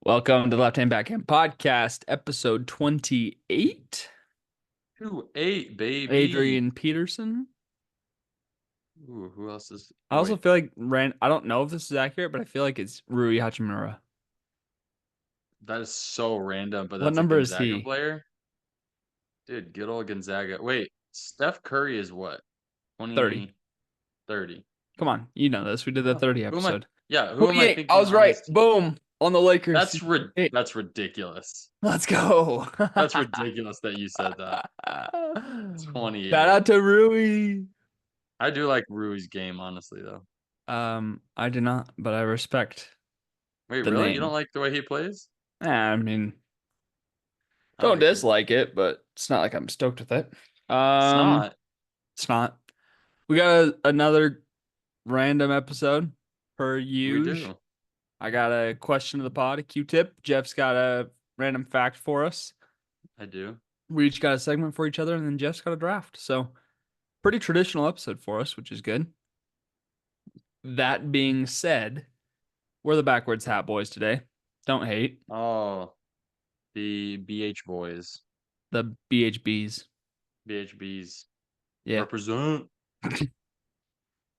Welcome to the Left Hand Backhand Podcast, episode 28. 2-8, baby. Adrian Peterson. Ooh, who else is? I Oh, also wait, feel like I don't know if this is accurate, but I feel like it's Rui Hachimura. that is so random, but What that's a number is Gonzaga he? player. Dude, good old Gonzaga. Wait, Steph Curry is what? 30. 20, 30. Come on, you know this. We did the Oh, 30 who am I? episode. Yeah, who am I 28. I thinking was on right. his team? Boom. On the Lakers. Hey, That's ridiculous. let's go. That's ridiculous that you said that. Shout 28. out to Rui. I do like Rui's game, honestly, though. I do not, but I respect Wait, the really? You don't name. like the way he plays? I mean, I don't like it. dislike it, but it's not like I'm stoked with it. It's Um, not. it's not. We got another random episode per We usual. do. I got a question of the pod, a Q-tip. Jeff's got a random fact for us. I do. We each got a segment for each other, and then Jeff's got a draft. So pretty traditional episode for us, which is good. That being said, we're the backwards hat boys today. Don't hate. Oh, the BH boys. The BHBs. BHBs Yeah. represent.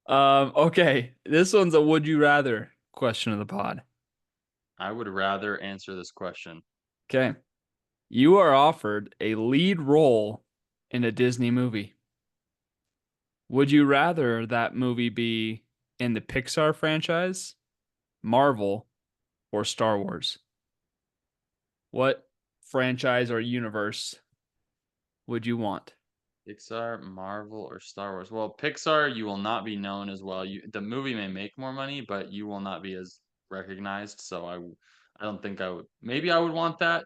Okay. This one's a would you rather question of the pod. I would rather answer this question. Okay. You are offered a lead role in a Disney movie. Would you rather that movie be in the Pixar franchise, Marvel, or Star Wars? What franchise or universe would you want? Pixar, Marvel, or Star Wars? Well, Pixar, you will not be known as well. The movie may make more money, but you will not be as recognized. So I don't think I would. Maybe I would want that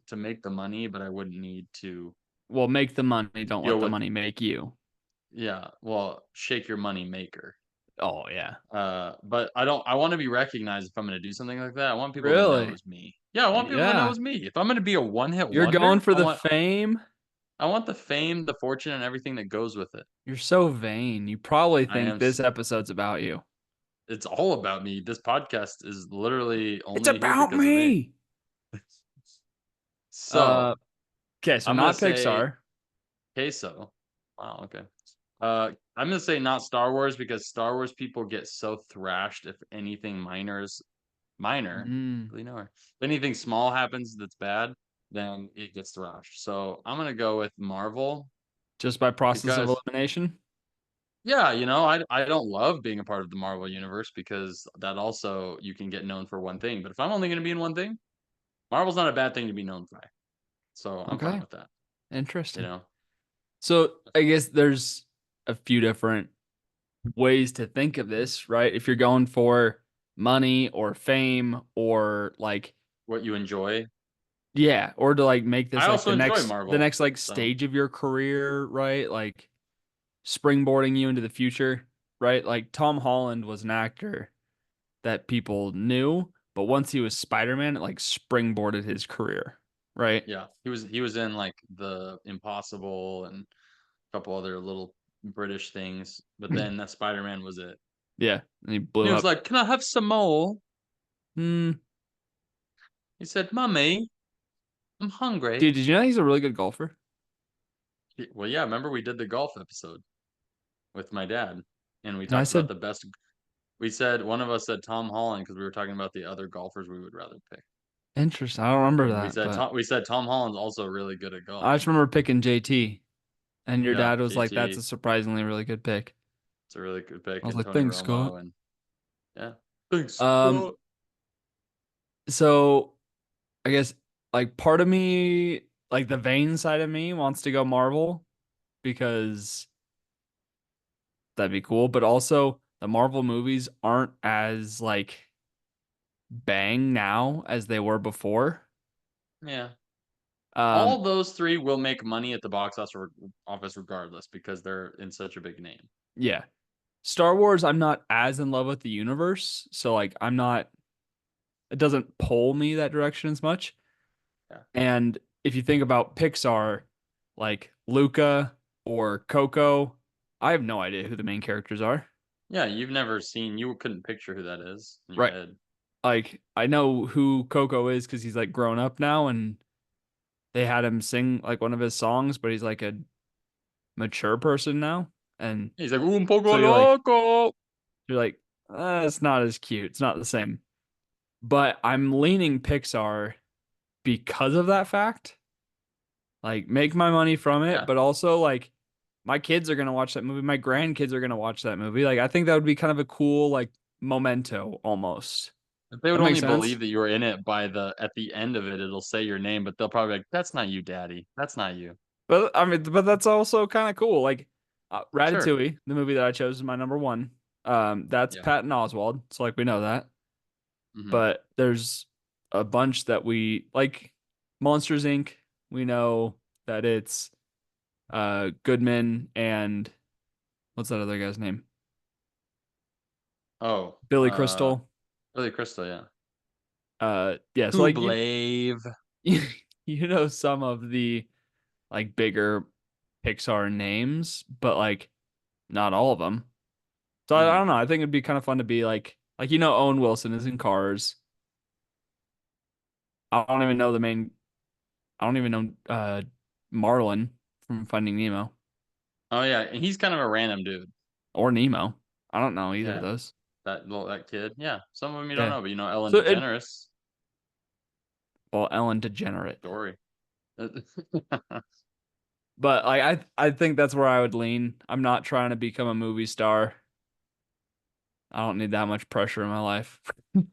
to make the money, but I wouldn't need to Well, make the money, don't let deal the with. money make you. Yeah, well, shake your money maker. Oh, yeah. But I don't. I want to be recognized if I'm going to do something like that. I want people to know Really? it's me. Yeah, I want people to know Yeah. it's me. If I'm going to be a one-hit You're going wonder, for the fame? I want the fame, the fortune, and everything that goes with it. You're so vain. You probably I think am. this episode's about you. It's all about me. This podcast is literally It's only here about because of me. me. So Okay, so I'm gonna not say Pixar. queso. Wow. Okay. I'm gonna say not Star Wars because Star Wars people get so thrashed if anything minor, Mm. really nowhere. If anything small happens that's bad, then it gets thrashed. So I'm gonna go with Marvel Just by process of because elimination? yeah, I don't love being a part of the Marvel universe because that also you can get known for one thing. But if I'm only gonna be in one thing, Marvel's not a bad thing to be known by. So I'm fine Okay, with that. You interesting. know, So I guess there's a few different ways to think of this, right? If you're going for money or fame or like, what you enjoy. yeah, or to like make this I like also enjoy the Marvel. next like So stage of your career, right? Like springboarding you into the future, right? Like Tom Holland was an actor that people knew, but once he was Spider-Man, it like springboarded his career, right? yeah, he was in like the Impossible and a couple other little British things, but then that Spider-Man was it. Yeah, and he And blew he was up. like, "Can I have some more?" Hmm. He said, "Mummy, I'm hungry." Dude, did you know he's a really good golfer? Well, yeah, remember we did the golf episode with my dad, and we And I talked about said, the best. We said one of us said Tom Holland because we were talking about the other golfers we would rather pick. interesting. I don't remember And that, but We said Tom Holland's also really good at I golf. just remember picking JT. And your Yeah, dad was like, that's JT, a surprisingly really good pick. it's a really good I pick, was and like, Tony thanks, Scott. Romo, and yeah, thanks. Um, Scott. so I guess like part of me, like the vain side of me wants to go Marvel because that'd be cool, but also the Marvel movies aren't as like bang now as they were before. Yeah, Um, all those three will make money at the box office regardless because they're in such a big name. yeah. Star Wars, I'm not as in love with the universe, so like I'm not it doesn't pull me that direction as much. Yeah, And if you think about Pixar, like Luca or Coco, I have no idea who the main characters are. yeah. You've never seen. You couldn't picture who that is in your Right. head. like I know who Coco is because he's like grown up now, and they had him sing like one of his songs, but he's like a mature person now, and He's like un poco so loco. you're like, it's not as cute. It's not the same. But I'm leaning Pixar because of that fact. Like, make my money from it, Yeah. but also like my kids are gonna watch that movie. My grandkids are gonna watch that movie. Like, I think that would be kind of a cool like memento almost. If they would That makes only believe sense. that you were in it by the at the end of it, it'll say your name, but they'll probably be like, "That's not you, Daddy. That's not you." But I mean, but that's also kind of cool. Like, Sure. Ratatouille, the movie that I chose is my number one. That's Yeah. Patton Oswalt, so like we know that. Hmm. But there's a bunch that we like. Monsters Inc. We know that it's Goodman and what's that other guy's name? Oh, Billy Crystal. Billy Crystal, yeah. Yeah, so like Kublave. you know some of the like bigger Pixar names, but like not all of them. So I Hmm. don't know. I think it'd be kind of fun to be like Owen Wilson is in Cars. I don't even know the main. I don't even know Marlin from Finding Nemo Oh yeah, and he's kind of a random dude. or Nemo. I don't know either of Yeah, those. that kid. Yeah, some of them you don't Yeah. know, but you know Ellen So it DeGeneres well Ellen DeGenerate, story. but like I think that's where I would lean. I'm not trying to become a movie star. I don't need that much pressure in my life.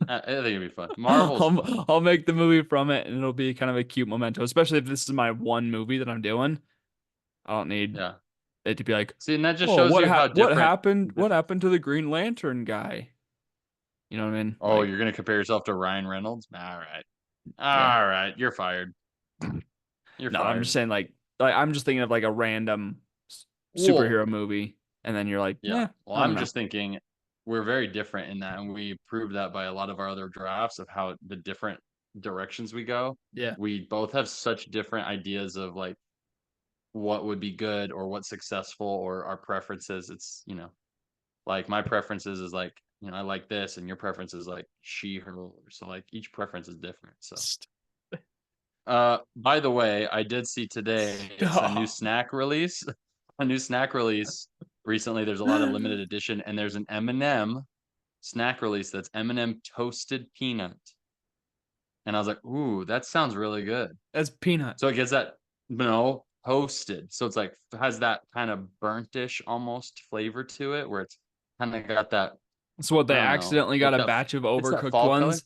I think it'd be fun. Marvel's fun. I'll make the movie from it, and it'll be kind of a cute memento, especially if this is my one movie that I'm doing. I don't need Yeah. it to be like, See, and that just oh, shows you how what different. happened? What happened to the Green Lantern guy? You know what I mean? Oh, Like, you're gonna compare yourself to Ryan Reynolds? yeah. All right. You're fired. You're No, I'm just fired. saying like I'm just thinking of like a random Well, superhero movie, and then you're like, yeah. yeah, Well, I don't I'm know. just thinking we're very different in that, and we proved that by a lot of our other drafts of how the different directions we go. Yeah. We both have such different ideas of like what would be good or what's successful or our preferences. It's, like my preferences is like, I like this, and your preference is like she, her. So like each preference is different. So by the way, I did see today a new Stop. snack release. A new snack release recently. There's a lot of limited edition, and there's an M&M snack release that's M&M toasted peanut. And I was like, ooh, that sounds really good. That's peanut. So it gets that, no, toasted. So it's like has that kind of burnt-ish almost flavor to it, where it's kind of got that, So what I they don't know, accidentally got it's a that batch of it's that overcooked fall color. ones,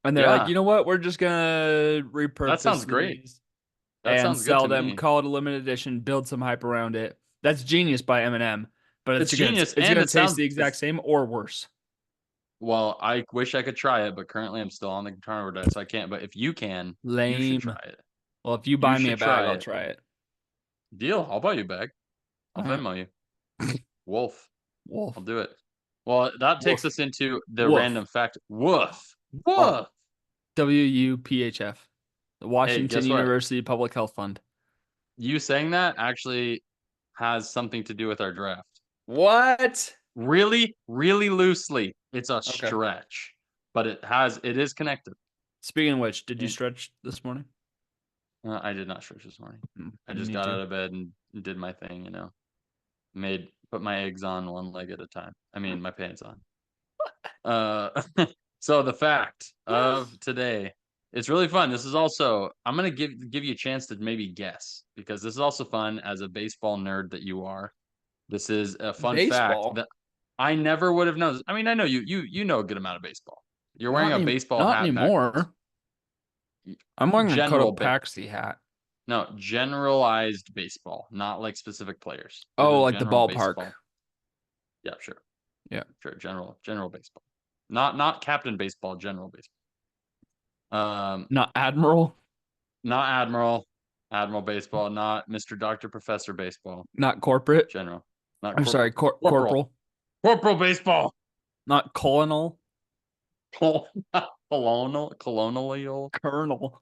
and they're like, Yeah, you know what? We're just gonna that sounds repurpose great. these That and sounds good sell to them, me. call it a limited edition, build some hype around it. That's genius by Eminem, but It's genius, it's and gonna it taste sounds the exact it's same or worse. well, I wish I could try it, but currently I'm still on the carnivore diet, so I can't. But if you can, you should Lame. try it. Well, if you You buy me should a bag, try I'll it. try it. Deal. I'll buy you a bag. I'll All right. Venmo you. Wolf. Wolf. I'll do it. Well, that takes Woof. us into the Woof. random fact. Woof. Or Woof. WUPHF, the Hey, Washington guess what? University Public Health Fund. You saying that actually has something to do with our draft. What? Really, really loosely. It's a Okay. stretch, but it is connected. Speaking of which, did you And, stretch this morning? I did not stretch this morning. I You just need got to. out of bed and did my thing, put my eggs on one leg at a time. I mean, my pants on. So the fact of today, it's really fun. This is also I'm gonna give you a chance to maybe guess because this is also fun as a baseball nerd that you are. This is a fun fact Baseball. that I never would have known. I mean, I know you know a good amount of baseball. You're wearing a baseball Not hat backwards. anymore. I'm wearing a General ba- Cotopaxi hat. no, generalized baseball, not like specific players. This Oh, is like the general ballpark. baseball. Yeah, sure. Yeah. Sure, general baseball. Not captain baseball, general baseball. Not Admiral. Not Admiral baseball, not Mr. Doctor Professor baseball, Not corporate. general. Not I'm sorry, corporal. corporal. Corporal baseball. Not colonel. Colonial. Colonel.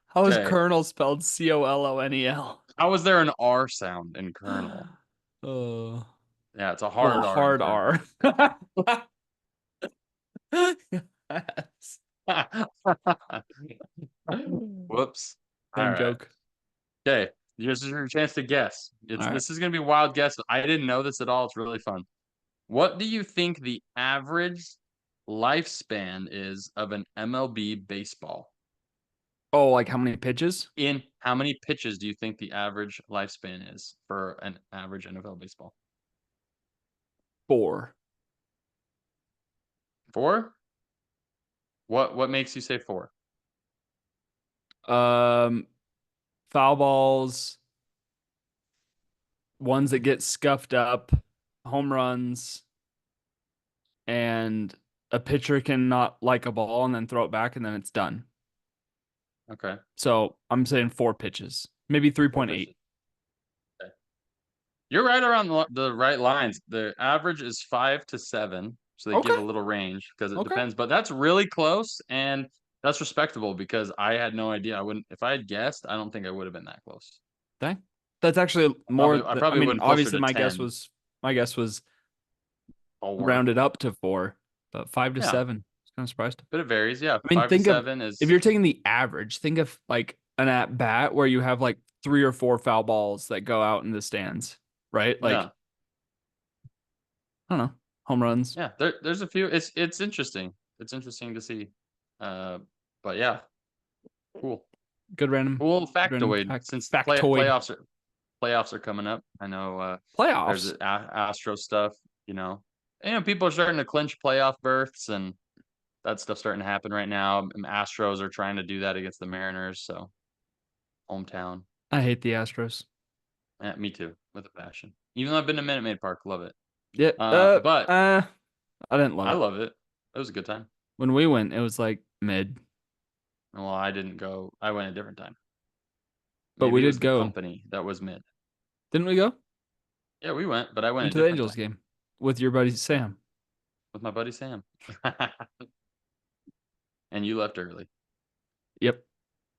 How is Okay. colonel spelled COLONEL? How is there an R sound in Colonel? Uh, Yeah, it's a well, hard R in hard Colonel. R. Yes. Whoops. All Same right. joke. Okay. Here's your chance to guess. All right. This is gonna be a wild guess. I didn't know this at all. It's really fun. What do you think the average lifespan is of an MLB baseball? Oh, like how many pitches? In how many pitches do you think the average lifespan is for an average NFL baseball? 4. 4? What makes you say 4? Um, foul balls, ones that get scuffed up, home runs, and a pitcher can not like a ball and then throw it back and then it's done. Okay. So I'm saying 4 pitches, maybe 4 3.8. pitches. Okay. You're right around the right lines. The average is 5 to 7, so they give a Okay. little range because it Okay. depends, but that's really close and that's respectable because I had no idea. I wouldn't if I had guessed, I don't think I would have been that close. Dang. That's actually I I probably would mean, have closer obviously to 10 my guess was 4. rounded up to 4, but 5 to Yeah, 7. I was kind of surprised. but it varies. Yeah, I mean, 5 to think of 7 if is you're taking the average, think of like an at bat where you have like 3 or 4 foul balls that go out in the stands, right? Like, yeah. I don't know, home runs. Yeah, there's a few. It's interesting. It's interesting to see. Uh, but yeah, cool. Good Cool random factoid. Since the factoid. playoffs are coming up, I know there's Playoffs. Astro stuff. You know, people are starting to clinch playoff berths, and that stuff's starting to happen right now. Astros are trying to do that against the Mariners, so hometown. I hate the Astros. Me too, with a passion. Even though I've been to Minute Maid Park, love it. Yeah. But I didn't love I it. love it. It was a good time. When we went, it was like mid, Well, I didn't go. I went a different time. but we Maybe it was did the go. company that was mid. Didn't we go? Yeah, we went, but I went Went a to the different Angels time game with your buddy Sam. with my buddy Sam. And you left early. Yep.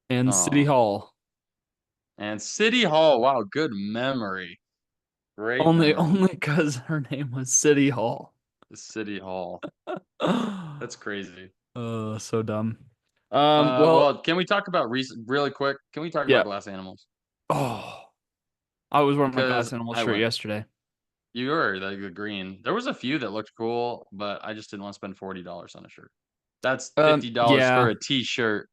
And City Oh, Hall. and City Hall. Wow, good memory. Great Only memory. only because her name was City Hall. The City Hall. That's crazy. So dumb. Well, can we talk about recent really quick? Can we talk Yeah. about Glass Animals? Oh, I was wearing my Because Glass Animal I shirt went. yesterday. You were like the green. There was a few that looked cool, but I just didn't want to spend $40 on a shirt. That's $50 for Yeah, a t-shirt.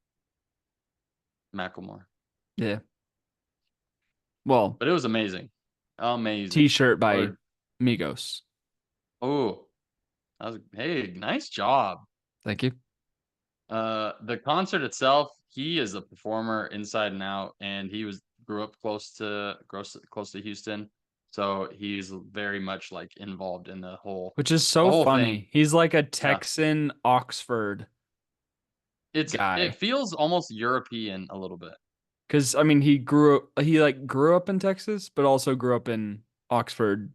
Macklemore. yeah. Well, But it was amazing. Amazing. T-shirt by Or Migos. oh, hey, nice job. Thank you. The concert itself, he is a performer inside and out, and grew up close to Houston, so he's very much like involved in Which is the so whole thing. funny. He's like a Yeah, Texan Oxford it guy. feels almost European a little bit. Because I mean, he grew up in Texas, but also grew up in Oxford.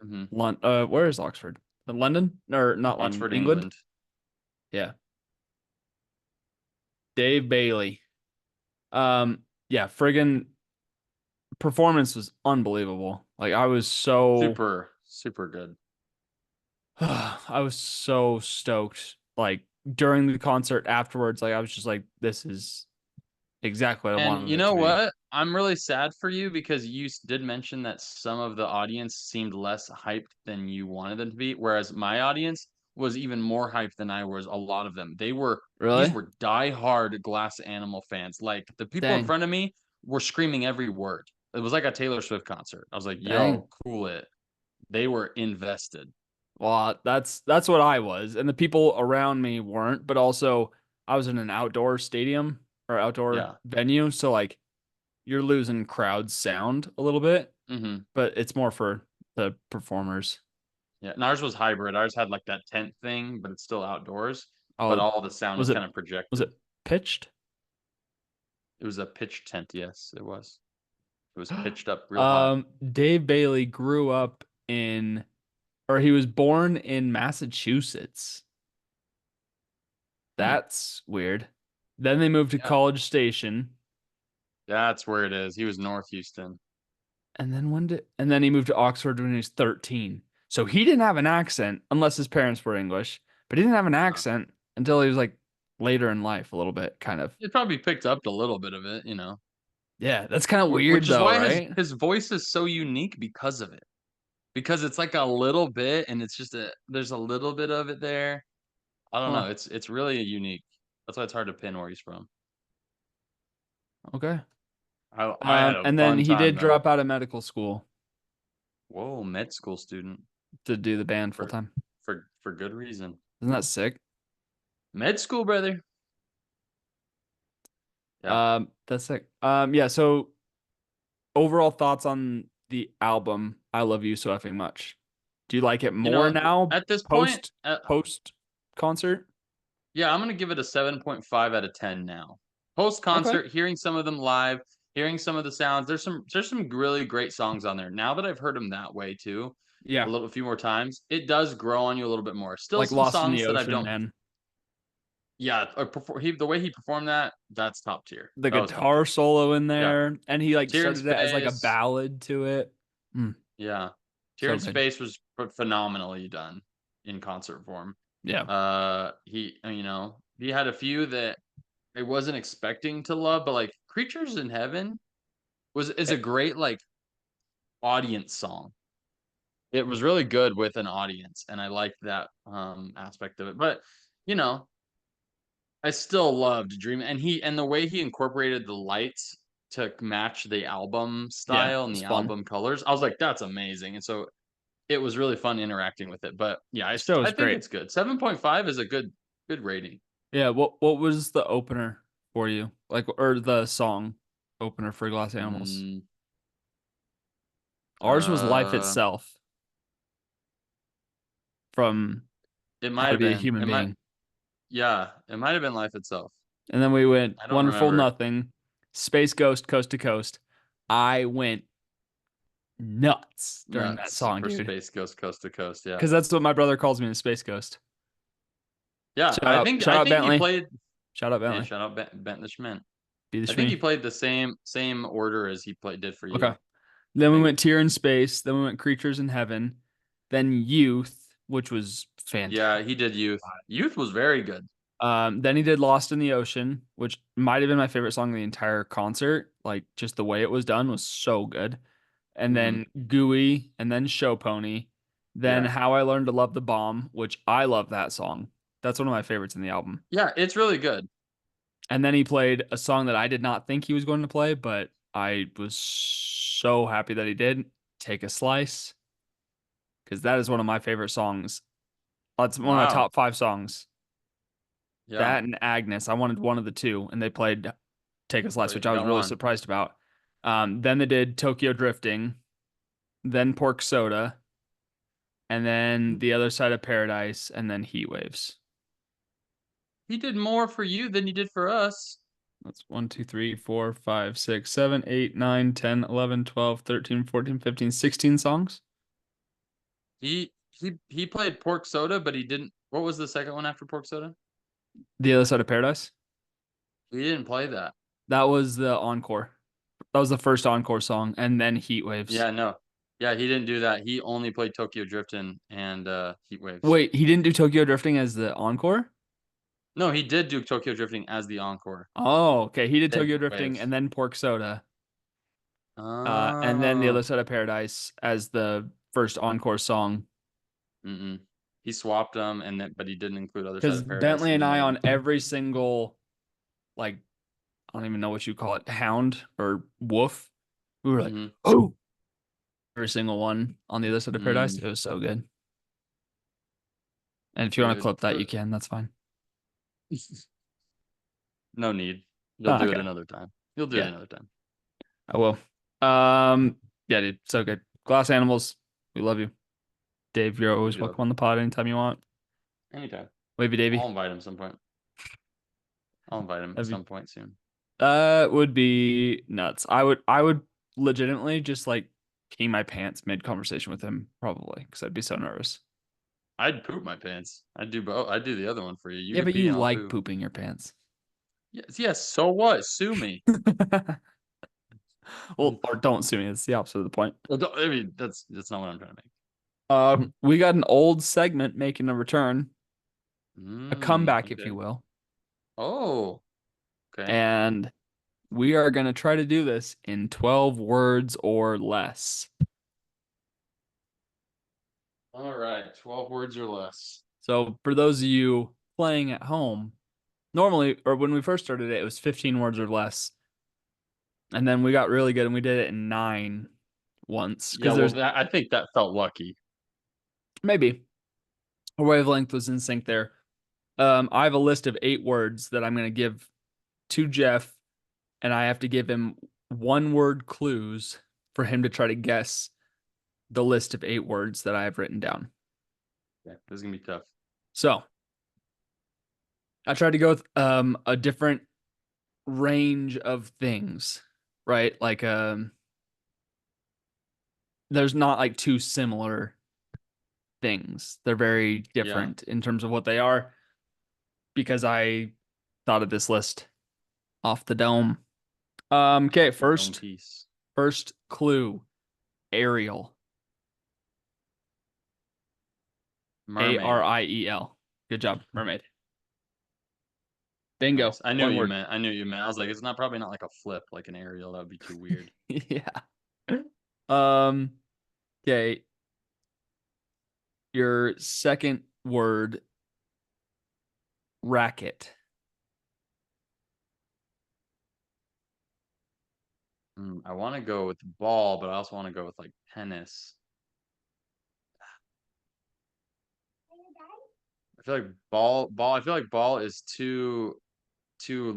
Hmm. Where is Oxford? London or not London? Oxford, England. England. Yeah. Dave Bailey. Yeah, friggin' performance was unbelievable. Like I was so Super, super good. I was so stoked. Like during the concert afterwards, like I was just like, this is exactly what I And wanted you it know to be. what? I'm really sad for you because did mention that some of the audience seemed less hyped than you wanted them to be, whereas my audience was even more hyped than I was. A lot of them. These Really? were die-hard Glass Animal fans. Like the people in Dang. front of me were screaming every word. It was like a Taylor Swift concert. I was like, Dang. "Yo, cool it." They were invested. Well, that's what I was. And the people around me weren't, but also I was in an outdoor stadium or outdoor Yeah. venue, so like you're losing crowd sound a little bit, Hmm. but it's more for the performers. Yeah. And ours was hybrid. Ours had like that tent thing, but it's still outdoors. But Oh, all the sound was was it kind of was projected. it pitched? It was a pitch tent, yes, it was. It was pitched up real high. Dave Bailey grew up in, or he was born in Massachusetts. Hmm. That's weird. Then they moved to Yeah, College Station, that's where it is. He was North Houston. and then he moved to Oxford when he was 13. So he didn't have an accent unless his parents were English, but he didn't have an Uh, accent until he was like later in life, a little bit, kind of. It probably picked up a little bit of it, you know. Yeah, that's kind of weird Which is though, why his right? his voice is so unique because of it. Because it's like a little bit and it's just there's a little bit of it there. I don't Huh. know, it's really unique. That's why it's hard to pin where he's from. Okay. I had a And then fun he time did though. drop out of medical school Whoa, med school student to do the band full for time. for good reason. Isn't that sick? Med school, brother. Yeah. That's sick. Yeah, so overall thoughts on the album I Love You So Effing Much. Do you like it You more know, now at this point, post post concert? yeah, I'm gonna give it a 7.5 out of 10 now. Post Okay. concert, hearing some of them live, hearing some of the sounds. There's some really great songs on there. Now that I've heard them that way too, Yeah. a few more times, it does grow on you a little bit more. Still Like some Lost in the songs that I Ocean, don't. man. Yeah, the way he performed that, that's top tier. The That was top tier. guitar solo in Yeah, there, and he like Tear in started it as like a Space. ballad to it. Mm, Yeah, Tear so in good. Space was phenomenally done in concert form. Yeah. He had a few that I wasn't expecting to love, but like Creatures in Heaven is Eh, a great like audience song. It was really good with an audience, and I liked that aspect of it. But you know, I still loved Dream, and the way he incorporated the lights to match the album Yeah, style and it's the fun. album colors. I was like, that's amazing. And so it was really fun interacting with it. But yeah, The show I is think great. it's good. 7.5 is a good rating. Yeah, what was the opener for you? Like or the song opener for Glass Animals? Mm, Ours was Life uh, Itself from it How might to have Be a been. Human Being. It might have been Life Itself. And then we went I don't Wonderful remember. Nothing, Space Ghost, Coast to Coast. I went nuts during that Nuts song, for dude. Space Ghost Coast to Coast. Yeah, Because that's what my brother calls me, the Space Ghost. yeah. Shout out, I shout out think he Bentley. played. Shout out Hey, Bentley. shout out Bent the Schment. Be the I think he Shmee. played the same order as he did for Okay. you. Then I we think. went Tear in Space. Then we went Creatures in Heaven. Then Youth, which was Yeah, fantastic. he did Youth. Youth was very good. Then he did Lost in the Ocean, which might have been my favorite song of the entire concert. Like just the way it was done was so good. And Hmm. then Gooey, and then Show Pony, then Yeah, How I Learned to Love the Bomb, which I love that song. That's one of my favorites in the album. yeah. It's really good. And then he played a song that I did not think he was going to play, but I was so happy that he did. Take a Slice, because that is one of my favorite songs. That's one of my Wow. top five songs. Yeah. That and Agnes. I wanted one of the two, and they played Take a Slice, But which you I was got really one. surprised about. Then they did Tokyo Drifting, then Pork Soda, and then The Other Side of Paradise, and then Heat Waves. He did more for you than he did for us. That's 1, 2, 3, 4, 5, 6, 7, 8, 9, 10, 11, 12, 13, 14, 15, 16 songs. He played Pork Soda, but he didn't. What was the second one after Pork Soda? The Other Side of Paradise. He didn't play that. That was the encore. That was the first encore song, and then Heat Waves. Yeah, no. Yeah, he didn't do that. He only played Tokyo Drifting and Heat Waves. Wait, he didn't do Tokyo Drifting as the encore? No, he did do Tokyo Drifting as the encore. Oh, okay. He did Then Tokyo Heat Drifting Waves. and then Pork Soda. And then The Oh. Other Side of Paradise as the first encore song. Mm-mm. He swapped them, but he didn't include Other Side Because of Paradise Bentley in and the I main on one. every single, like, I don't even know what you call it, hound or wolf. We were like, Mm-hmm. oh, every single one on The Other Side of Paradise. Mm, It was so good. And if you want to good clip that, for. you can. That's fine. No need. You'll Oh, do it okay. another time. You'll do it Yeah, another time. I will. Yeah, dude. So good. Glass Animals. We love you. Dave, you're always We love welcome on the pod anytime you want. anytime. Wavy I'll Davy. invite him some point. I'll invite him at That'd be some point soon. would be nuts. I would legitimately just like pee my pants mid conversation with him, probably, because I'd be so nervous. I'd poop my pants. I'd do both. I'd do the other one for you. You Yeah, could but pee you and I'll like poop. pooping your pants. Yes, yes. So what? Sue me. Well, or don't sue me. It's the opposite of the point. I mean, that's not what I'm trying to make. We got an old segment making a return, a comeback, if Okay. you will. Oh, okay. And we are going to try to do this in 12 words or less. All right. 12 words or less. So, for those of you playing at home, normally, or when we first started it, it was 15 words or less. And then we got really good and we did it in 9 once Yeah, because well, there's I think that felt lucky. maybe our wavelength was in sync there. I have a list of 8 words that I'm going to give to Jeff, and I have to give him 1 word clues for him to try to guess the list of 8 words that I have written down. Yeah, this is gonna be tough. So I tried to go with a different range of things, right? Like there's not like two similar things. They're very Yeah. different in terms of what they are because I thought of this list off the dome. Okay, The dome first piece. first clue. Ariel. Mermaid. Ariel. Good job, mermaid. Bingo. Nice. I knew what One you word. meant. I knew what you meant. I was like, it's not probably not like a flip, like an aerial. That would be too weird. Yeah. Um, okay. Your second word, racket. I want to go with ball, but I also want to go with like tennis. I feel like ball. I feel like ball is too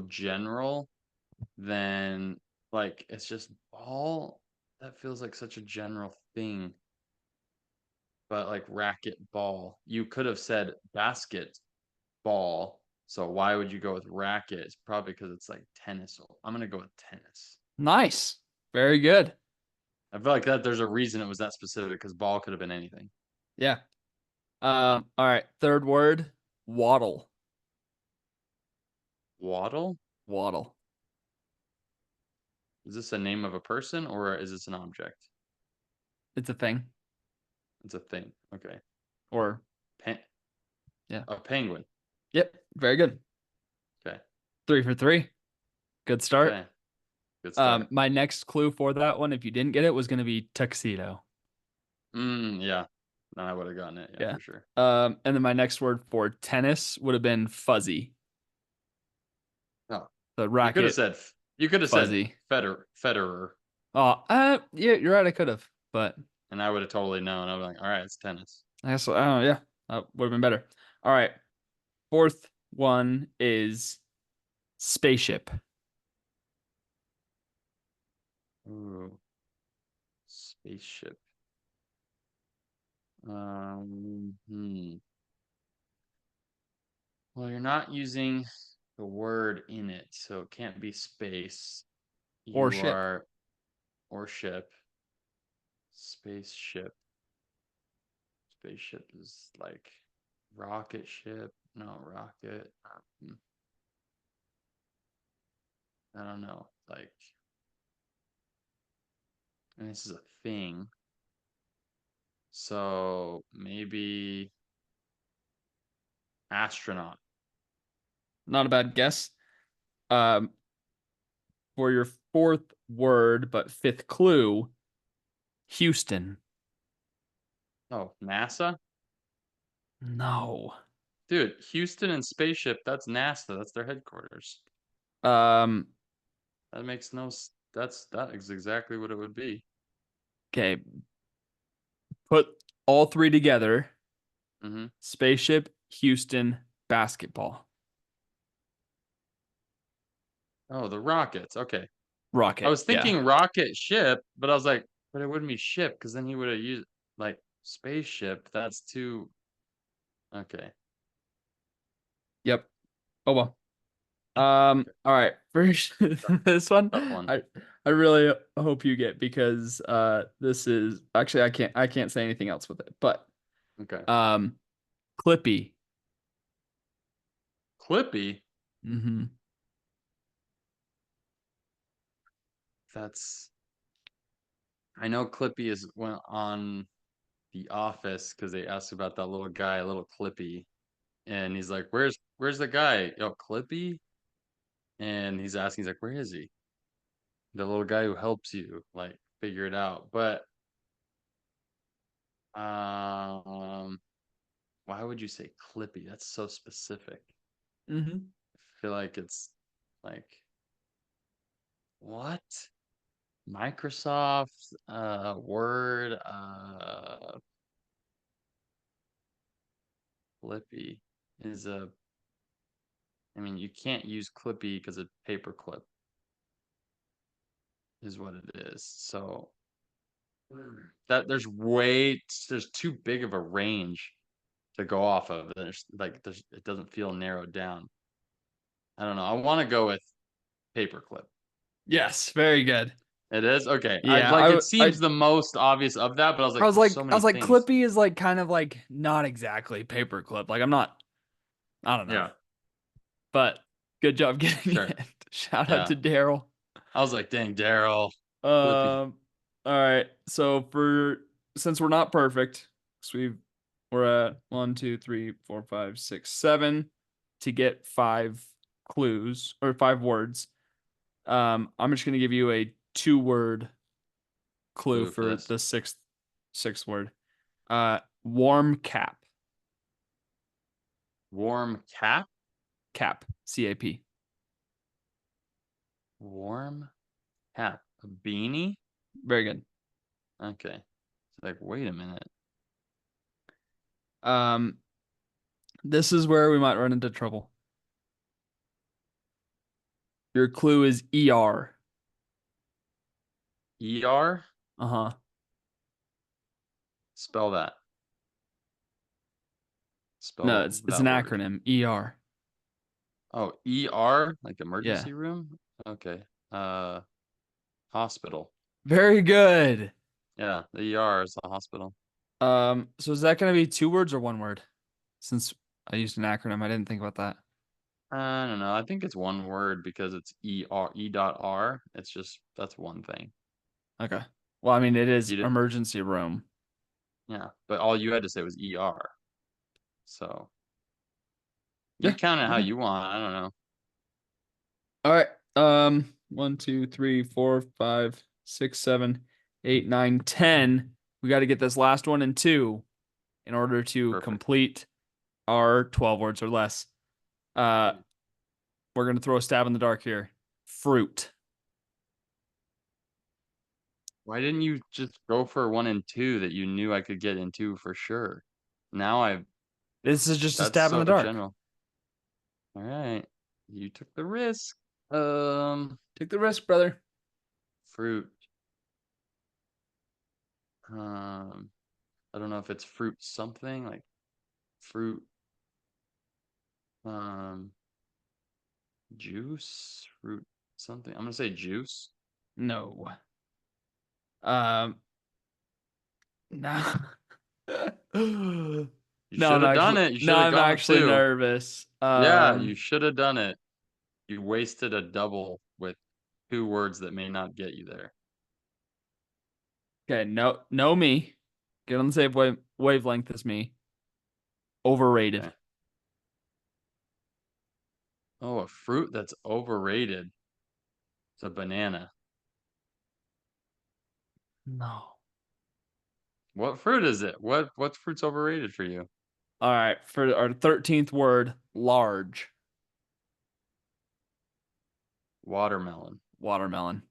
general. Than like it's just ball. That feels like such a general thing. But like racket ball, you could have said basket ball. So why would you go with racket? It's probably because it's like tennis. So I'm gonna go with tennis. Nice. Very good. I feel like that there's a reason it was that specific because ball could have been anything. Yeah. All right. Third word, waddle. Waddle? Waddle. Is this a name of a person or is this an object? It's a thing. It's a thing. Okay. Or Pen- yeah. a penguin. Yep. Very good. Okay. 3 for 3. Good start. Okay. Good start. My next clue for that one, if you didn't get it, was going to be tuxedo. Yeah. Then I would have gotten it. Yeah, Yeah. for sure. And then my next word for tennis would have been fuzzy. Oh, The you could have racket, said fuzzy. Federer, Oh, yeah, you're right. I could have, but and I would have totally known. I was like, all right, it's tennis. I guess, oh, yeah, that would have been better. All right. Fourth one is spaceship. Ooh, spaceship. Well, you're not using the word in it, so it can't be space. Or You ship. are or ship. Spaceship. Spaceship is like rocket ship. No, rocket. I don't know. Like, and this is a thing. So maybe astronaut. Not a bad guess. Um, for your fourth word, but fifth clue, Houston. Oh, NASA? No. Dude, Houston and spaceship, that's NASA. That's their headquarters. Um, That makes no that is exactly what it would be. okay. Put all three together. Mm-hmm. Spaceship, Houston, basketball. Oh, the rockets. Okay. I Rocket. was Yeah. thinking rocket ship, but I was like, but it wouldn't be ship because then he would have used like spaceship. That's too okay. Yep. Oh well. Okay. All right. First, Tough, this one, tough one. I really hope you get because this is actually I can't say anything else with it. But Okay. um, Clippy. Clippy. Mm-hmm. That's I know Clippy is went on The Office because they asked about that little guy, little Clippy, and he's like, "Where's the guy? Yo, Clippy?" and he's asking, he's like, where is he? The little guy who helps you like figure it out. But um, why would you say Clippy? That's so specific. Mm-hmm. I feel like it's like what? Microsoft Word Clippy is a I mean you can't use Clippy because it's paperclip is what it is. So that there's too big of a range to go off of. There's it doesn't feel narrowed down. I don't know. I want to go with paperclip. Yes, very good. It is okay. I Yeah, like it I seems the most obvious of that, but I was like, there's so I many was like, things. Clippy is like kind of like not exactly paperclip. Like I'm not, I don't know, Yeah, but good job getting sure. it. Shout out Yeah. to Daryl. I was like, dang, Daryl, Clippy. All right. So for since we're not perfect, so we're at 1, 2, 3, 4, 5, 6, 7 to get 5 clues or 5 words. I'm just gonna give you a 2-word clue Clue for for this. the sixth word. Warm cap. Warm cap? Cap. CAP. Warm cap. A beanie? Very good. Okay. It's like, wait a minute. Um, this is where we might run into trouble. Your clue is ER. ER? Uh-huh. Spell that. No, Spell it's an that word. acronym. ER. Oh, ER? Like Yeah. emergency room? Okay. Hospital. Very good. Yeah, the ER is the hospital. So is that gonna be 2 words or 1 word? Since I used an acronym, I didn't think about that. I don't know. I think it's one word because it's ER, E dot R. It's just, that's one thing. Okay. Well, I mean, it is You did, emergency room. yeah, but all you had to say was ER. So you Yeah. count it how Okay. you want. I don't know. All right. 1, 2, 3, 4, 5, 6, 7, 8, 9, 10. We got to get this last one in 2 in order to Perfect. complete our 12 words or less. Uh, we're gonna throw a stab in the dark here. Fruit. Why didn't you just go for 1 and 2 that you knew I could get into for sure? Now This is just a that's stab in so the dark. general. All right. You took the risk. Take the risk, brother. Fruit. I don't know if it's fruit something like fruit, um, juice, fruit something. I'm gonna say juice. No. Um. No. You No, should I'm have done actually it. You no, should have I'm gone with actually 2. nervous. Yeah, you should have done it. You wasted a double with 2 words that may not get you there. Okay, no me. Get on the same wavelength as me. Overrated. Okay. Oh, a fruit that's overrated. It's a banana. No. What fruit is it? What fruit's overrated for you? All right, for our 13th word, large. Watermelon. Watermelon.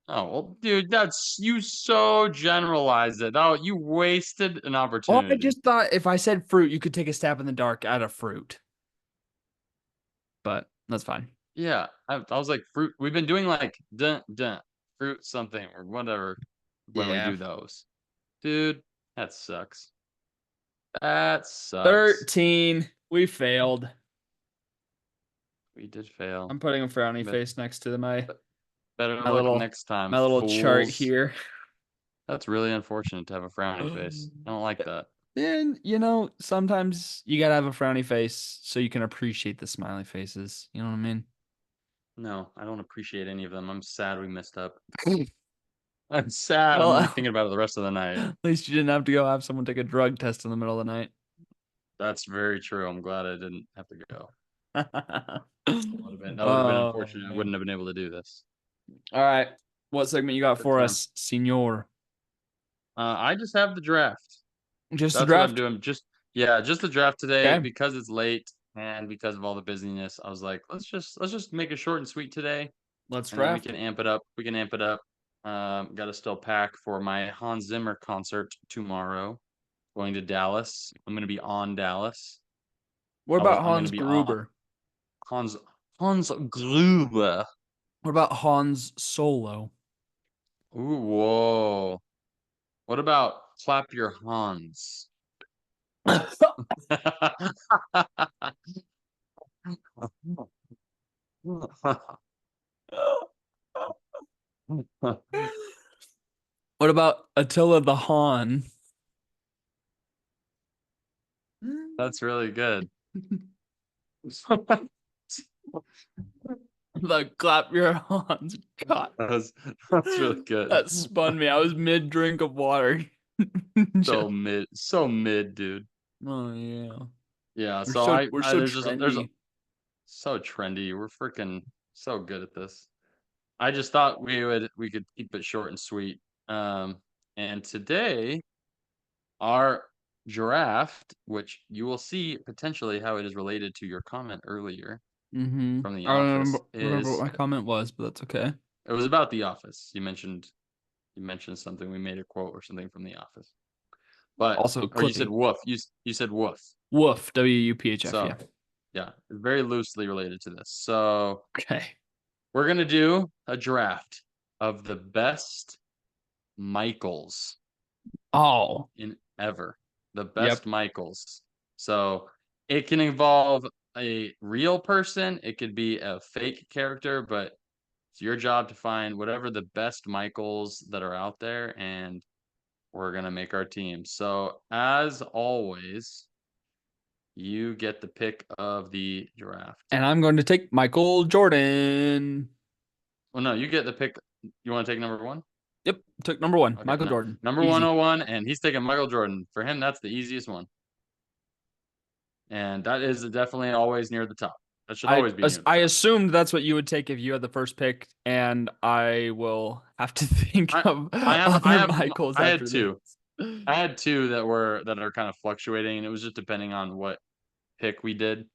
Oh, well, dude, that's you so generalized it. Oh, you wasted an Well, I opportunity. just thought if I said fruit, you could take a stab in the dark at a fruit. But that's fine. Yeah, I was like fruit. We've been doing like dun dun fruit something or whatever when we Yeah. do those. Dude, that sucks. That sucks. 13. We failed. We did fail. I'm putting a frowny But face next to my better my luck little next time, my little chart fools. here. That's really unfortunate to have a frowny face. I don't like that. And sometimes you gotta have a frowny face so you can appreciate the smiley faces. You know what I mean? No, I don't appreciate any of them. I'm sad we messed up. I'm sad. I'm Well, gonna be at thinking about it the rest of the night. least you didn't have to go have someone take a drug test in the middle of the night. That's very true. I'm glad I didn't have to go. Would have been That would have been unfortunate. I Man. wouldn't have been able to do this. All right. What segment you got Good for time. us, Senor? I just have the draft. Just the That's what I'm draft? doing. Just the draft today Okay. because it's late and because of all the busyness. I was like, let's just make it short and sweet today, Let's and then we draft. can amp it up. We can amp it up. Got to still pack for my Hans Zimmer concert tomorrow. Going to Dallas. I'm gonna be on Dallas. What about I'm gonna Hans be on Gruber? Hans Hans Gruber. What about Hans Solo? Ooh, whoa. What about clap your Hans? What about Attila the Han? That's really good. The clap your Hans. God, That's really good. that spun me. I was mid drink of water. So mid, dude. Oh yeah. Yeah, We're so so I, we're I so there's a trendy. so trendy. We're freaking so good at this. I just thought we could keep it short and sweet. And today our draft, which you will see potentially how it is related to your comment earlier Mm-hmm. from The I don't Office, remember what is my comment was, but that's okay. it was about The Office. You mentioned something. We made a quote or something from The Office. But Also or you said Clippy. woof. You said woof. Woof. WUPHF. So Yeah. yeah, very loosely related to this. So Okay. we're gonna do a draft of the best Michaels Oh. in ever. The Yep. best Michaels. So it can involve a real person, it could be a fake character, but it's your job to find whatever the best Michaels that are out there, and we're gonna make our team. So as always, you get the pick of the draft. And I'm going to take Michael Jordan. Well, no, you get the pick. You want to take number one? Yep. Took number one. Okay, Michael no, Jordan. number Easy. 101, and he's taking Michael Jordan. For him, that's the easiest one. And that is definitely always near the top. That should always be near the I top. assumed that's what you would take if you had the first pick, and I will have to think I of I have other Michaels I had after this. two. I had two that are kind of fluctuating, and it was just depending on what pick we did.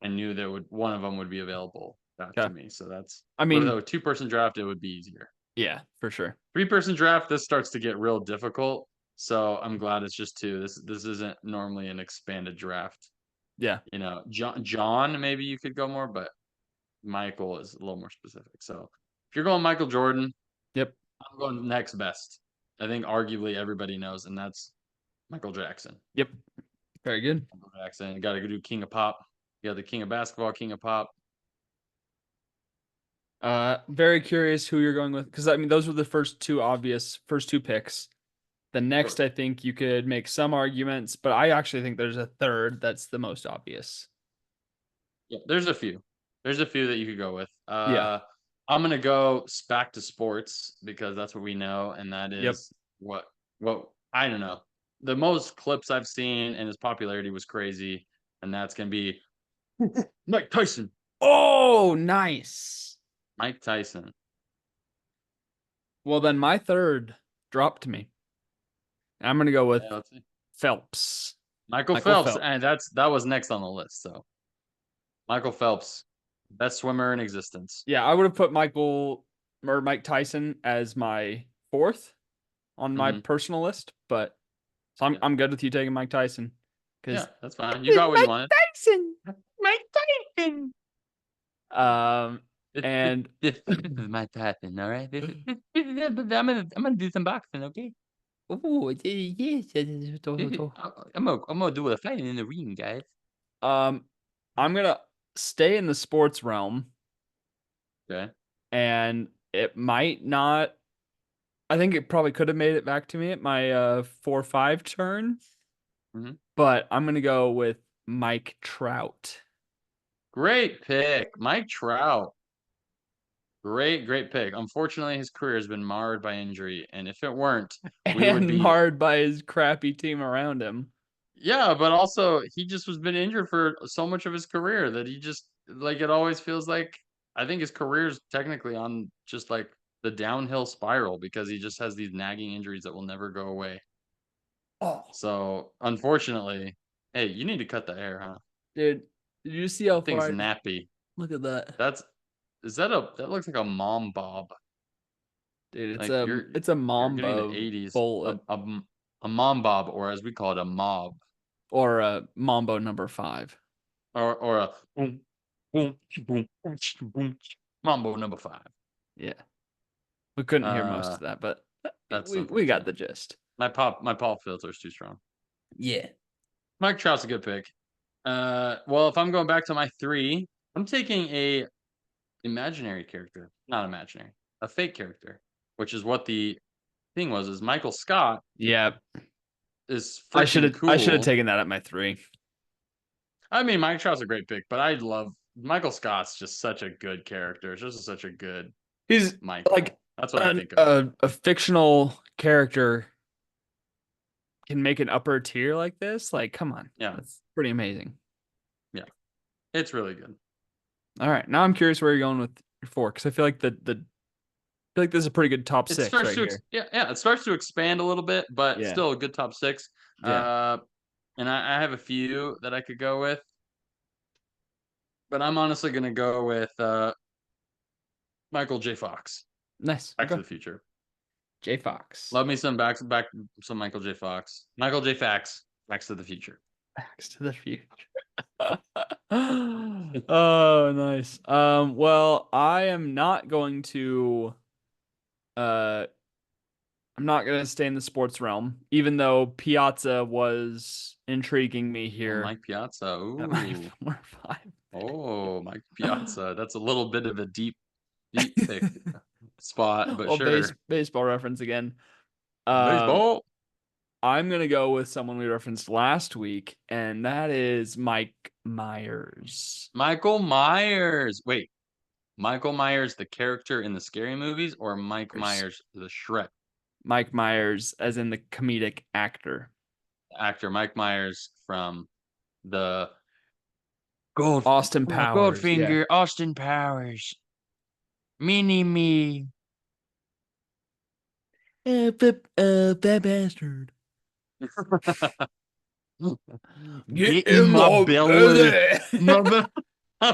I knew that would one of them would be available back to Okay. me. So that's I with mean, a two-person draft, it would be easier. yeah, for sure. Three-person draft, this starts to get real difficult. So I'm glad it's just two. This isn't normally an expanded draft. Yeah. John, maybe you could go more, but Michael is a little more specific. So if you're going Michael Jordan, Yep. I'm going next best. I think arguably everybody knows, and that's Michael Jackson. Yep. Very good. Michael Jackson. You got to go do King of Pop. You got the King of Basketball, King of Pop. Very curious who you're going with because I mean those were the first two picks. The next, I think you could make some arguments, but I actually think there's a third that's the most obvious. Yeah, there's a few. There's a few that you could go with. Yeah. I'm gonna go back to sports because that's what we know, and that Yep. is what I don't know. The most clips I've seen and his popularity was crazy, and that's gonna be Mike Tyson. Oh, nice. Mike Tyson. Well, then my third dropped me. I'm gonna go with Yeah, let's see. Phelps. Michael Michael Phelps, Phelps. and that was next on the list. So Michael Phelps, best swimmer in existence. Yeah, I would have put Mike Tyson as my fourth on my Hmm. personal list, but so Yeah. I'm good with you taking Mike Tyson Yeah, because that's fine. You got what you wanted. Tyson. Mike Tyson. And This is my Tyson, all right? I'm gonna do some boxing, okay? oh yes, I'm gonna do a fight in the ring, guys. I'm gonna stay in the sports realm, Okay. and it might not. I think it probably could have made it back to me at my 4-5 turn, Mhm. but I'm gonna go with Mike Trout. Great pick, Mike Trout. Great pick. Unfortunately, his career has been marred by injury, and if it weren't, we would And be marred by his crappy team around him. yeah, but also he just was been injured for so much of his career that he just like it always feels like I think his career's technically on just like the downhill spiral because he just has these nagging injuries that will never go away. Oh, So unfortunately, hey, you need to cut the hair, huh? dude, did you see how That thing's far? nappy. Look at that, That's is that a that looks like a mom bob. dude. It's Like a it's a you're getting the Mambo 80s. bullet A mom bob, or as we call it, a mob. or a Mambo number 5. Or a boom, boom, boom, boom, Mambo number 5. Yeah, we couldn't hear most Uh of that, but that's we got unfortunate. the gist. My pop filter's too strong. Yeah, Mike Trout's a good pick. Well, if I'm going back to my 3, I'm taking a imaginary character. Not imaginary. A fake character, which is what the thing was, is Michael Scott yeah. is I should freaking have cool. taken that at my 3. I mean, Mike Trout's a great pick, but I love Michael Scott's just such a good character. It's just such a good He's like Michael. That's what I think of. a fictional character can make an upper tier like this. Like, come on, Yeah, that's pretty amazing. yeah, it's really good. All right, now I'm curious where you're going with your 4 because I feel like I feel like this is a pretty good top It 6 starts right to here. yeah, it starts to expand a little bit, but Yeah, still a good top 6. yeah, And I have a few that I could go with, but I'm honestly gonna go with Michael J. Fox. nice. Back to Okay, the Future. J Fox, Love me some Michael J. Fox. Michael J. Fax. Back to the Future. Backs to the Future. Oh, nice. Well, I am not going to. Uh, I'm not going to stay in the sports realm, even though Piazza was intriguing me Oh, here Mike Piazza. at my Ooh. number 5 Oh, Mike Piazza. That's a little bit of a deep pick pick. spot, but Well, sure. baseball reference again. Um, Baseball. I'm gonna go with someone we referenced last week, and that is Mike Myers. Michael Myers. Wait, Michael Myers, the character in the scary movies, or Mike Myers, the Shrek Mike Myers, as in the comedic actor. actor? Mike Myers from the Austin Powers. Yeah. Goldfinger, Austin Powers, Mini Me. That bastard. Get Get in in my my belly. belly. My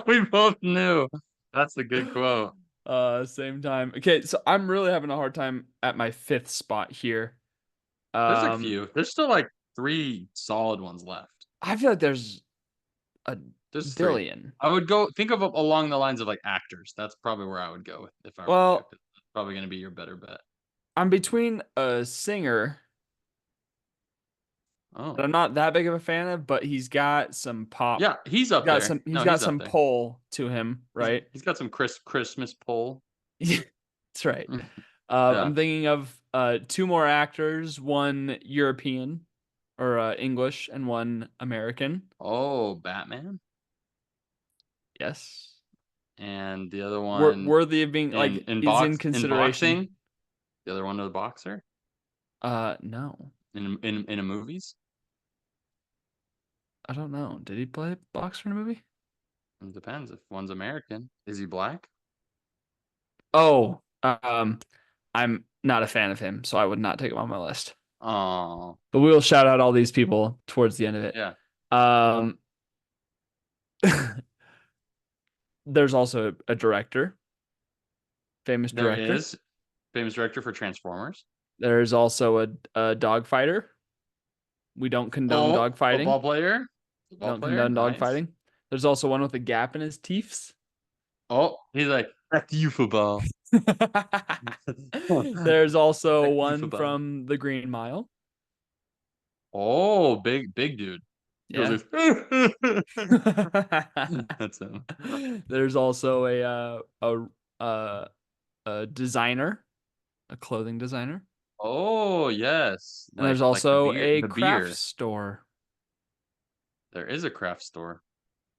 we both knew. That's a good quote. Same time. Okay, so I'm really having a hard time at my 5th spot here. There's a Um, few. There's still like 3 solid ones left. I feel like there's a There's 3. billion. I would go think of along the lines of like actors. That's probably where I would go if I were you. Well, 'Cause that's probably going to be your better bet. I'm between a singer that Oh, I'm not that big of a fan of, but he's got some pop. yeah, he's up there. He's No, got he's up some there. pull to him, right? He's got some Christmas pull. That's right. Yeah. I'm thinking of 2 more actors, one European or English and one American. Oh, Batman, Yes. and the other one Worthy of being like is in in consideration. boxing. The other one was a boxer No. in a movies. I don't know. Did he play boxer in a movie? It depends if one's American. Is he black? Oh, I'm not a fan of him, so I would not take him on my list. Oh, But we will shout out all these people towards the end of it. yeah. Um, there's also a director, famous There director. is famous director for Transformers. There's also a dog fighter. We don't condone Oh, dog fighting. football player. We Football don't player. condone dog Nice. fighting. There's also one with a gap in his teeth. Oh, he's like back to you football. There's also Back to you one football. from The Green Mile. Oh, big dude. He goes Yeah. That's him. There's also a designer, a clothing designer, Oh, yes. and there's Like the also beer a the craft beer. store. There is a craft store.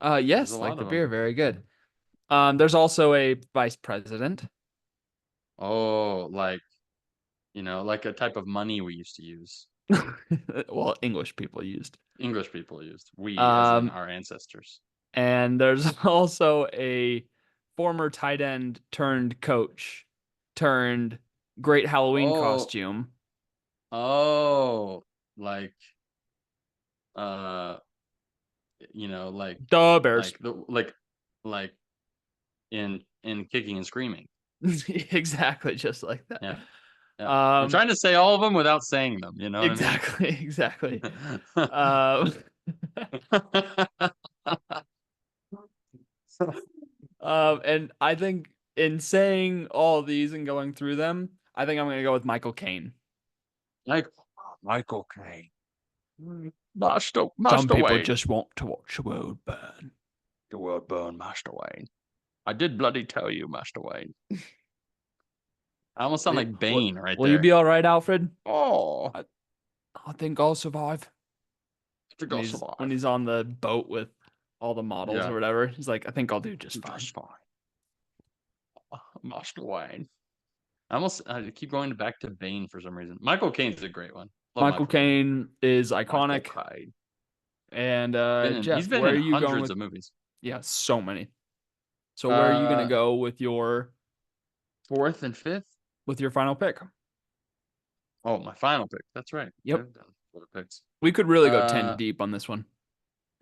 There's a Yes, like lot the of beer, them. very good. There's also a vice president. Oh, like, like a type of money we used to use. Well, English people used. English people used. We, as in Um, our ancestors. and there's also a former tight end turned coach turned great Halloween Oh, costume. oh, like uh, like The Bears. like in Kicking and Screaming. Exactly, just like that. Yeah, yeah. I'm trying to say all of them without saying them. You know what Exactly. I mean? And I think in saying all these and going through them, I think I'm going to go with Michael Caine. Like Michael Caine, Master Some people Wayne, just want to watch the world burn. the world burn, Master Wayne. I did bloody tell you, Master Wayne. I almost sound like Bane right Will you there. be all right, Alfred? Oh, I think I'll survive. to When go he's, survive. when he's on the boat with all the models Yeah. or whatever, he's like, I think I'll do just fine. Just fine. Master Wayne. I keep going back to Bane for some reason. Michael Caine's a great one. Love Michael Caine is Michael iconic. Caine. And He's Jeff, been where in are you going hundreds with? of movies. Yeah, so many. So where are you gonna go with your Fourth and fifth? final pick? Oh, my final pick. That's right. Yep. I've done 4 picks. We could really go 10 deep on this one.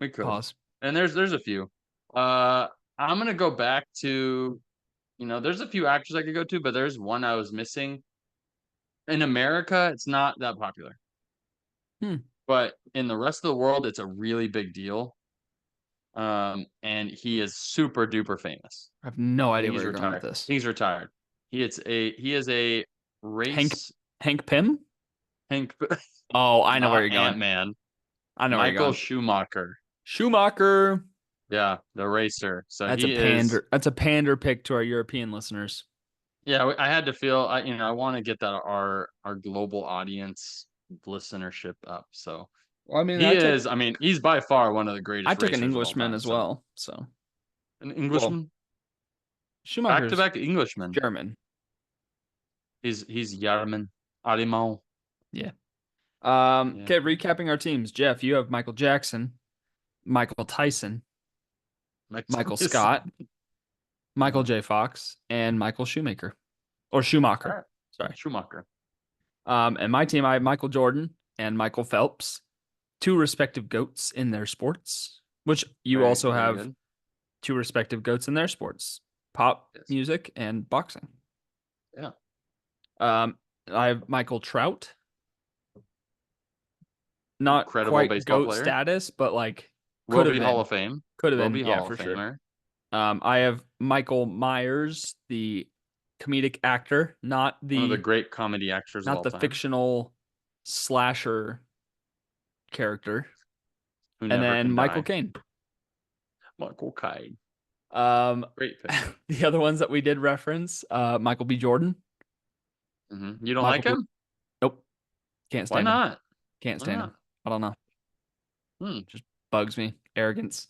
We could. Pause. And there's a few. I'm gonna go back to, there's a few actors I could go to, but there's one I was missing. In America, it's not that popular. But in the rest of the world, it's a really big deal. And he is super duper famous. I have no idea And where he's you're going with retired. this. He's retired. He is a race Hank Pym? Hank Oh, I know where you're going. Ant-Man. I know where you're Michael going. Schumacher. Schumacher. Yeah, the racer. So That's a pander. That's a pander pick to our European listeners. Yeah, I had to feel. I want to get that our global audience listenership up. So Well, I mean, he's by far one of the greatest. I took an racers of all Englishman time, as so. well. So An Englishman, Schumacher's back-to-back Englishman. German. He's German. Allemand. Yeah. Yeah. Okay, recapping our teams. Jeff, you have Michael Jackson, Michael Tyson, Michael Scott, Michael J. Fox, and Michael Schumacher. Or Schumacher. Right. Sorry. Schumacher. And my team, I have Michael Jordan and Michael Phelps, 2 respective GOATs in their sports, which you also have good. 2 respective GOATs in their sports, pop music and boxing. Yeah. I have Michael Trout. Not incredible quite baseball GOAT player. status, but like Will be Hall of Fame. Could have been, be yeah, Hall for of sure. Famer. I have Michael Myers, the comedic actor, not one of the great comedy actors of all not the time. fictional slasher character. Who And never then can Michael die. Caine. Michael Caine. Great pick. The other ones that we did reference, Michael B. Jordan. You don't like him? Nope. Can't stand Why him. not? Can't stand him. I don't know. Just bugs me. Arrogance.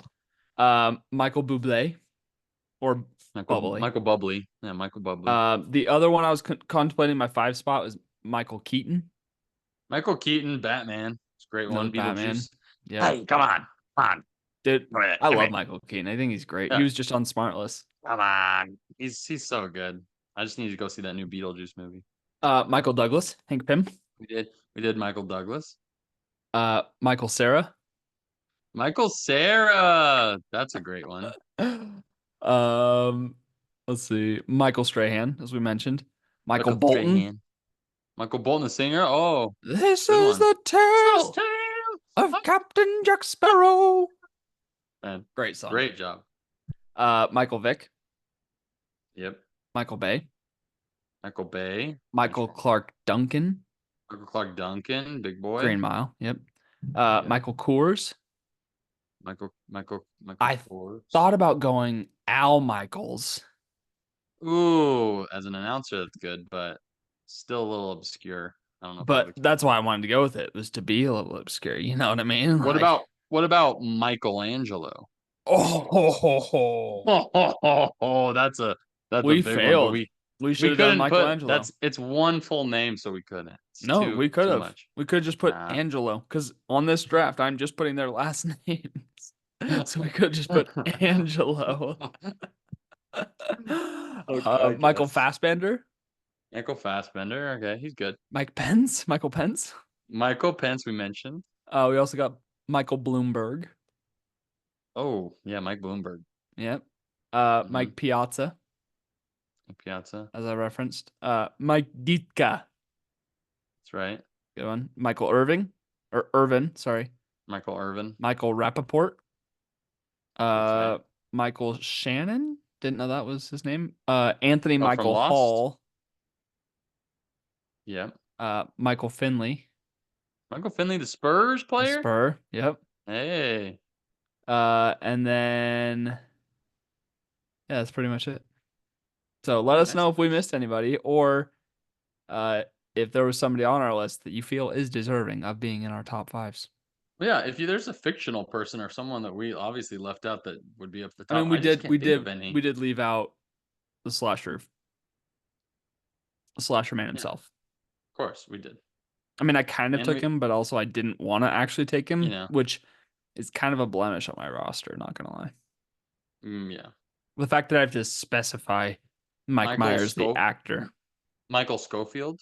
Michael Bublé. Or Bubbly. Michael Bubbly. Yeah, Michael Bubbly. The other one I was contemplating my 5 spot was Michael Keaton. Michael Keaton, Batman. It's a great one. Batman. Beetlejuice. Yeah. Hey, come on. Dude, I love Michael Keaton. I think he's great. Yeah. He was just on Smartless. Come on. He's so good. I just need to go see that new Beetlejuice movie. Michael Douglas, Hank Pym. We did Michael Douglas. Michael Cera. Michael Cera. That's a great one. Let's see. Michael Strahan, as we mentioned. Michael Bolton. Strahan. Michael Bolton, the singer. Oh, this is the tale of Captain Jack Sparrow. Man, great song. Great job. Michael Vick. Yep. Michael Bay. Michael Bay. Michael Clark Duncan. Michael Clark Duncan, big boy. Green Mile. Yep. Michael Coors. Michael I Coors. Thought about going Al Michaels. Ooh, as an announcer, that's good, but still a little obscure. I don't know. But that's why I wanted to go with it, was to be a little obscure. You know what I mean? What about Michelangelo? That's we a big failed. One, we should have done Michelangelo. It's one full name, so we couldn't. We could have. Much. We could just put Angelo, because on this draft, I'm just putting their last names. So we could just put Angelo. I Michael guess. Fassbender, Michael Fassbender. Okay, he's good. Mike Pence, Michael Pence. Michael Pence, we mentioned. We also got Michael Bloomberg. Oh, yeah, Mike Bloomberg. Yep. Mm-hmm. Mike Piazza, Piazza. as I referenced. Mike Ditka. That's right. Good one. Michael Irving. Or Irvin, sorry. Michael Irvin. Michael Rappaport. That's right. Michael Shannon. Didn't know that was his name. Anthony Oh, from Michael Lost? Hall. Yep. Michael Finley. Michael Finley, the Spurs The player? Spur. Yep. Hey. And then yeah, that's pretty much it. So let Oh, us nice, know if we nice. missed anybody or uh if there was somebody on our list that you feel is deserving of being in our top fives. Yeah, if there's a fictional person or someone that we obviously left out that would be up the I top, mean, I just can't think of any. we did leave out the slasher man Yeah, of himself. course we did. I mean, I kind of And took we, him, but also I didn't want to actually take you him, know, which is kind of a blemish on my roster, not gonna lie. yeah. The fact that I have to specify Mike Michael Myers, the Sco actor. Michael Schofield.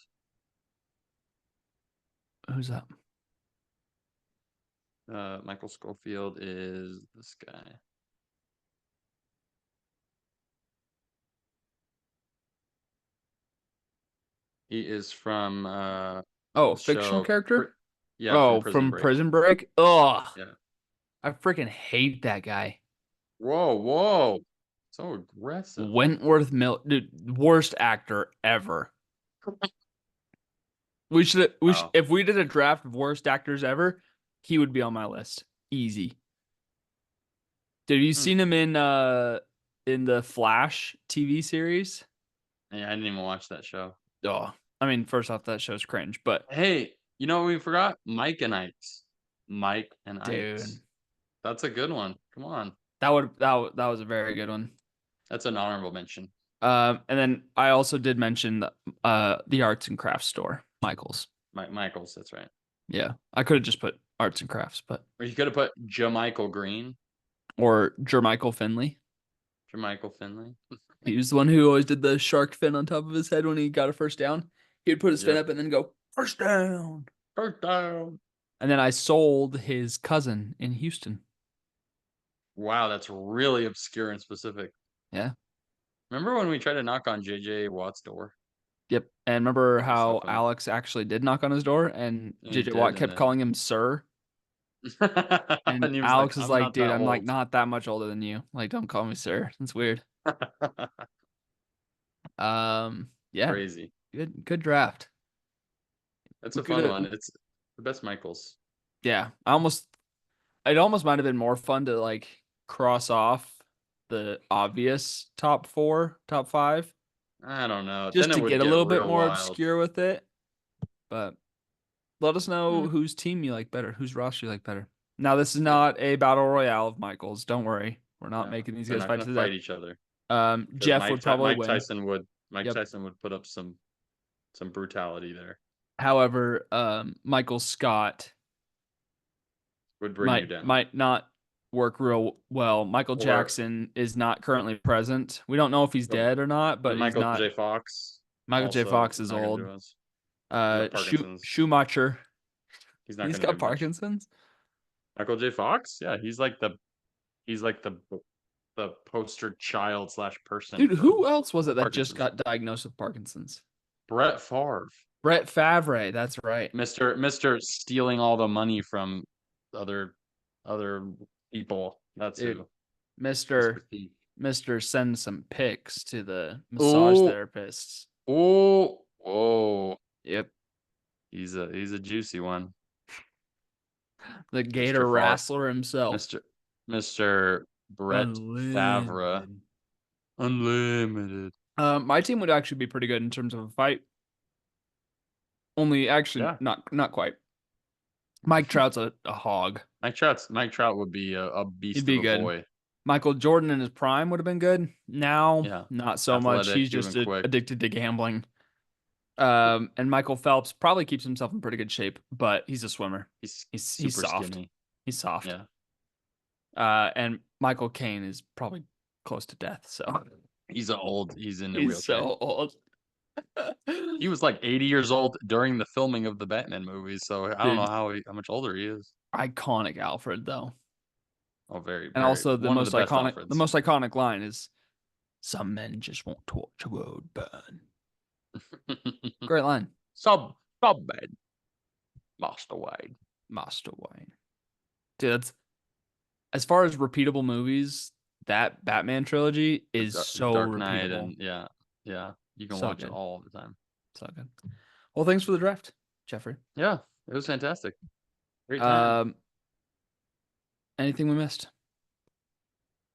Who's that? Michael Schofield is this guy. He is from Oh, the fictional show character? yeah, from Oh, Prison from Break. Prison Break? Ugh. Yeah. I freaking hate that guy. Whoa, whoa. So aggressive. Wentworth Mill, dude, worst actor ever. Wow. If we did a draft of worst actors ever, he would be on my list. Easy. Dude, you Hmm. seen him in the Flash TV series? Yeah, I didn't even watch that show. Oh, I mean, first off, that show's cringe, but Hey, you know what we forgot? Mike and Ike's. Mike and dude, Ike's. That's a good one. Come on. that was a very good one. That's an honorable mention. And then I also did mention the arts and crafts store, Michaels. Michaels, that's right. Yeah, I could have just put arts and crafts, but Or you could have put Jamichael Green. or Jermichael Finley. Jamichael Finley. He was the one who always did the shark fin on top of his head when he got a first down. He would put his fin Yep. up and then go first down. First down. And then I sold his cousin in Houston. Wow, that's really obscure and specific. Yeah. Remember when we tried to knock on JJ Watt's door? Yep. And remember That so how funny. Alex actually did knock on his door and And he JJ did, Watt and kept then calling him sir? And and he was like, Alex is I'm like, not dude, that I'm like old. not that much older than you. Like, don't call me sir. It's weird. Yeah, Crazy. good draft. That's We a could fun have, one. It's the best Michaels. yeah. It almost might have been more fun to like cross off the obvious top four, top five, I don't know. Then just it to would get a get little bit real more wild. obscure with it. But let us know Hmm. whose team you like better, whose roster you like better. Now, this is not a battle royale of Michaels. Don't worry. We're not No, making these they're guys not fight going to to the fight death. each other because Jeff would probably win. Mike Yep. Tyson would put up some brutality there. However, Michael Scott Would bring you down. might not work real well. Michael Or Jackson is not currently present. We don't know if he's but, dead or not, but he's Michael not. J. Fox Michael J. also Fox is not going to old. do us. He's got Parkinson's. Schumacher. He's not He's going to got do much. Parkinson's. Michael J. Fox, yeah, he's like the poster child slash person. Dude, for who else was it that just Parkinson's. got diagnosed with Parkinson's? Brett Favre, Brett Favre. That's right. Mister stealing all the money from other people. That's Dude, who. Mister Thief. Mister send some pics to the massage Oh, therapists. oh. Yep. He's a juicy one. The Mr. Gator Favre. Wrestler himself. Mr. Brett Favre. Unlimited. My team would actually be pretty good in terms of a fight. Only actually Yeah. not quite. Mike Trout's a hog. Mike Trout would be a beast He'd be of a good. boy. Michael Jordan in his prime would have been good. Now, Yeah. not so much. Athletic, He's he would've just been quick. addicted to gambling. And Michael Phelps probably keeps himself in pretty good shape, but he's a swimmer. He's He's super soft. skinny. He's soft. Yeah. And Michael Caine is probably close to death. So He's old. He's in a He's wheelchair. so old. He was like 80 years old during the filming of the Batman movies, so I don't know Dude, how much older he is. iconic Alfred though. Oh, very, And very also one of the best the Alfreds. most iconic line is some men just won't torch a road burn. Great line. Sub bad, Master Wade. Master Wayne. Dude, that's as far as repeatable movies, that Batman trilogy is so Dark Knight, repeatable. and yeah, you can So watch it good. all the time. So good. Well, thanks for the draft, Jeffrey. Yeah, it was fantastic. Great time. Anything we missed?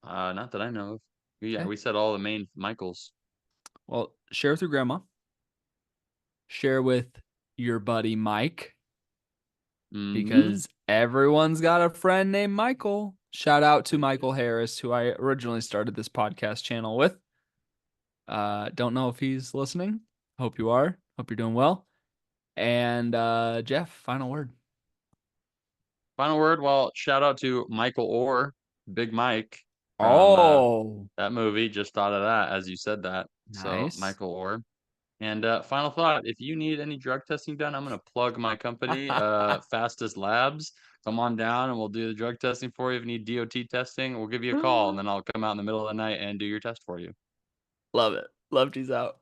Not that I know of. Yeah, Okay. we said all the main Michaels. Well, share with your grandma. Share with your buddy Mike. Mhm. Because everyone's got a friend named Michael. Shout out to Michael Harris, who I originally started this podcast channel with. Don't know if he's listening. Hope you are. Hope you're doing well. And Jeff, final word. Final word. Well, shout out to Michael Orr, Big Mike from Oh, that movie. Just thought of that as you said that. So nice. Michael Orr. And final thought: if you need any drug testing done, I'm gonna plug my company, Fastest Labs. Come on down, and we'll do the drug testing for you. If you need DOT testing, we'll give you a call, and then I'll come out in the middle of the night and do your test for you. Love it. Love G's out.